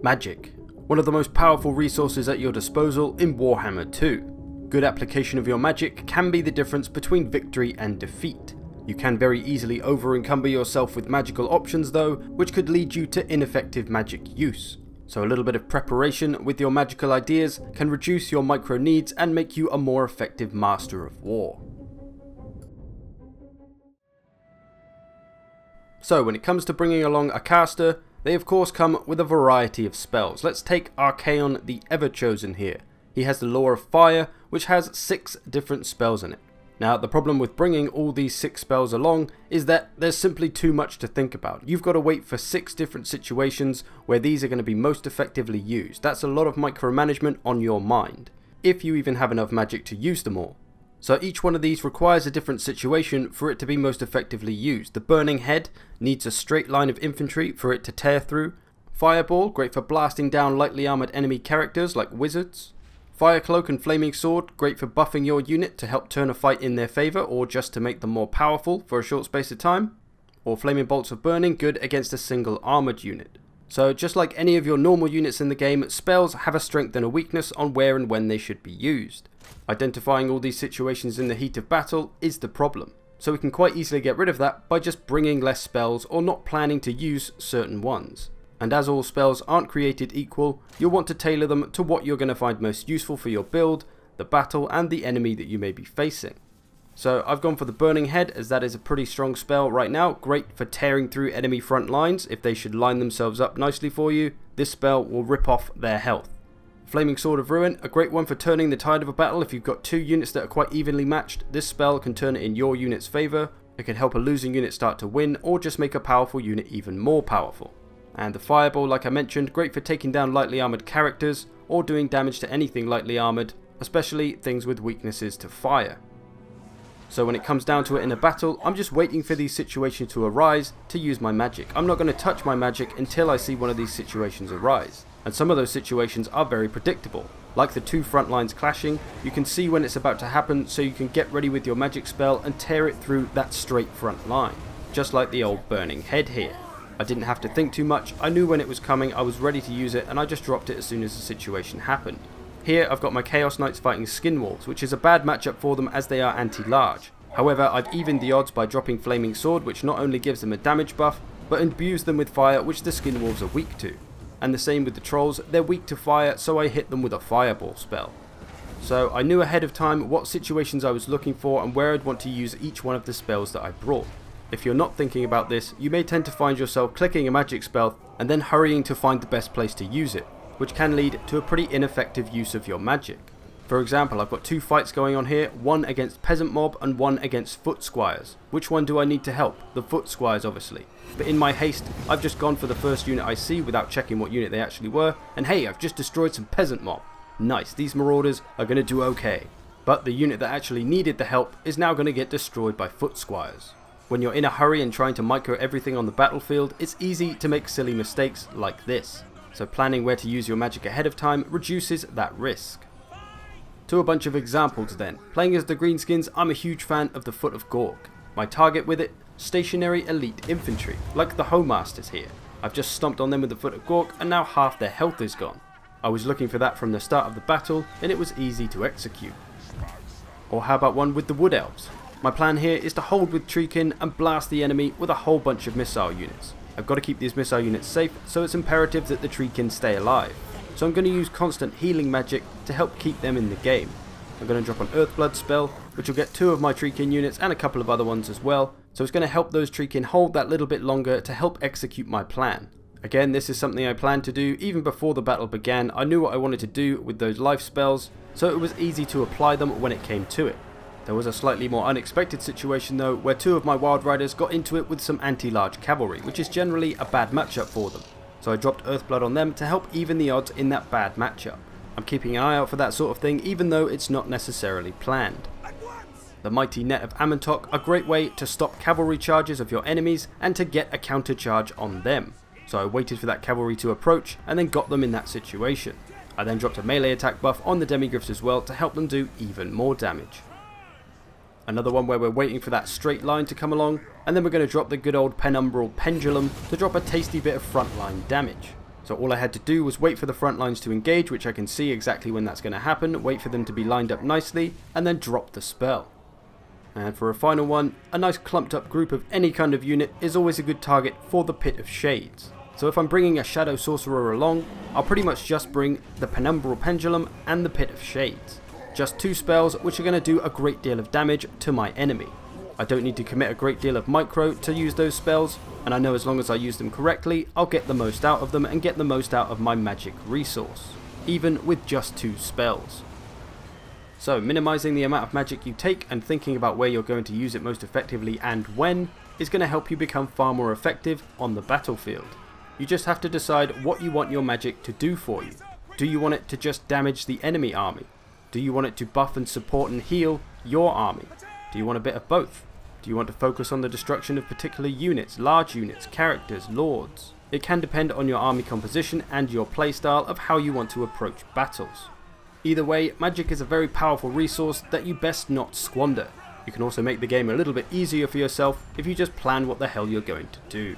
Magic, one of the most powerful resources at your disposal in Warhammer 2. Good application of your magic can be the difference between victory and defeat. You can very easily over-encumber yourself with magical options though, which could lead you to ineffective magic use. So a little bit of preparation with your magical ideas can reduce your micro needs and make you a more effective master of war. So when it comes to bringing along a caster, they of course come with a variety of spells. Let's take Archaon the Ever-Chosen here. He has the Law of Fire, which has 6 different spells in it. Now the problem with bringing all these 6 spells along is that there's simply too much to think about. You've got to wait for 6 different situations where these are going to be most effectively used. That's a lot of micromanagement on your mind, if you even have enough magic to use them all. So each one of these requires a different situation for it to be most effectively used. The Burning Head needs a straight line of infantry for it to tear through. Fireball, great for blasting down lightly armoured enemy characters like wizards. Fire Cloak and Flaming Sword, great for buffing your unit to help turn a fight in their favour or just to make them more powerful for a short space of time. Or Flaming Bolts of Burning, good against a single armoured unit. So just like any of your normal units in the game, spells have a strength and a weakness on where and when they should be used. Identifying all these situations in the heat of battle is the problem, so we can quite easily get rid of that by just bringing less spells or not planning to use certain ones. And as all spells aren't created equal, you'll want to tailor them to what you're going to find most useful for your build, the battle and the enemy that you may be facing. So I've gone for the Burning Head as that is a pretty strong spell right now, great for tearing through enemy front lines if they should line themselves up nicely for you. This spell will rip off their health. Flaming Sword of Ruin, a great one for turning the tide of a battle. If you've got 2 units that are quite evenly matched, this spell can turn it in your unit's favour. It can help a losing unit start to win or just make a powerful unit even more powerful. And the Fireball, like I mentioned, great for taking down lightly armoured characters or doing damage to anything lightly armoured, especially things with weaknesses to fire. So when it comes down to it in a battle, I'm just waiting for these situations to arise to use my magic. I'm not going to touch my magic until I see one of these situations arise. And some of those situations are very predictable. Like the 2 front lines clashing, you can see when it's about to happen so you can get ready with your magic spell and tear it through that straight front line. Just like the old Burning Head here. I didn't have to think too much, I knew when it was coming, I was ready to use it and I just dropped it as soon as the situation happened. Here I've got my Chaos Knights fighting Skinwolves, which is a bad matchup for them as they are anti-large. However, I've evened the odds by dropping Flaming Sword, which not only gives them a damage buff, but imbues them with fire, which the Skinwolves are weak to. And the same with the Trolls, they're weak to fire, so I hit them with a Fireball spell. So I knew ahead of time what situations I was looking for and where I'd want to use each one of the spells that I brought. If you're not thinking about this, you may tend to find yourself clicking a magic spell and then hurrying to find the best place to use it, which can lead to a pretty ineffective use of your magic. For example, I've got 2 fights going on here, one against Peasant Mob and one against Foot Squires. Which one do I need to help? The Foot Squires obviously. But in my haste, I've just gone for the first unit I see without checking what unit they actually were, and hey, I've just destroyed some Peasant Mob. Nice, these Marauders are going to do okay. But the unit that actually needed the help is now going to get destroyed by Foot Squires. When you're in a hurry and trying to micro everything on the battlefield, it's easy to make silly mistakes like this. So planning where to use your magic ahead of time reduces that risk. To a bunch of examples then. Playing as the Greenskins, I'm a huge fan of the Foot of Gorg. My target with it, stationary elite infantry, like the Homemasters here. I've just stomped on them with the Foot of Gorg and now half their health is gone. I was looking for that from the start of the battle and it was easy to execute. Or how about one with the Wood Elves? My plan here is to hold with Treekin and blast the enemy with a whole bunch of missile units. I've got to keep these missile units safe, so it's imperative that the Treekin stay alive. So I'm going to use constant healing magic to help keep them in the game. I'm going to drop an Earthblood spell, which will get 2 of my Treekin units and a couple of other ones as well, so it's going to help those Treekin hold that little bit longer to help execute my plan. Again, this is something I planned to do even before the battle began. I knew what I wanted to do with those life spells, so it was easy to apply them when it came to it. There was a slightly more unexpected situation though, where 2 of my Wild Riders got into it with some anti-large cavalry, which is generally a bad matchup for them. So I dropped Earthblood on them to help even the odds in that bad matchup. I'm keeping an eye out for that sort of thing even though it's not necessarily planned. The Mighty Net of Amantok, a great way to stop cavalry charges of your enemies and to get a counter charge on them. So I waited for that cavalry to approach and then got them in that situation. I then dropped a melee attack buff on the Demigryphs as well to help them do even more damage. Another one where we're waiting for that straight line to come along, and then we're going to drop the good old Penumbral Pendulum to drop a tasty bit of frontline damage. So all I had to do was wait for the front lines to engage, which I can see exactly when that's going to happen, wait for them to be lined up nicely, and then drop the spell. And for a final one, a nice clumped up group of any kind of unit is always a good target for the Pit of Shades. So if I'm bringing a Shadow Sorcerer along, I'll pretty much just bring the Penumbral Pendulum and the Pit of Shades. Just 2 spells which are going to do a great deal of damage to my enemy. I don't need to commit a great deal of micro to use those spells, and I know as long as I use them correctly, I'll get the most out of them and get the most out of my magic resource, even with just 2 spells. So minimizing the amount of magic you take and thinking about where you're going to use it most effectively and when is going to help you become far more effective on the battlefield. You just have to decide what you want your magic to do for you. Do you want it to just damage the enemy army? Do you want it to buff and support and heal your army? Do you want a bit of both? Do you want to focus on the destruction of particular units, large units, characters, lords? It can depend on your army composition and your playstyle of how you want to approach battles. Either way, magic is a very powerful resource that you best not squander. You can also make the game a little bit easier for yourself if you just plan what the hell you're going to do.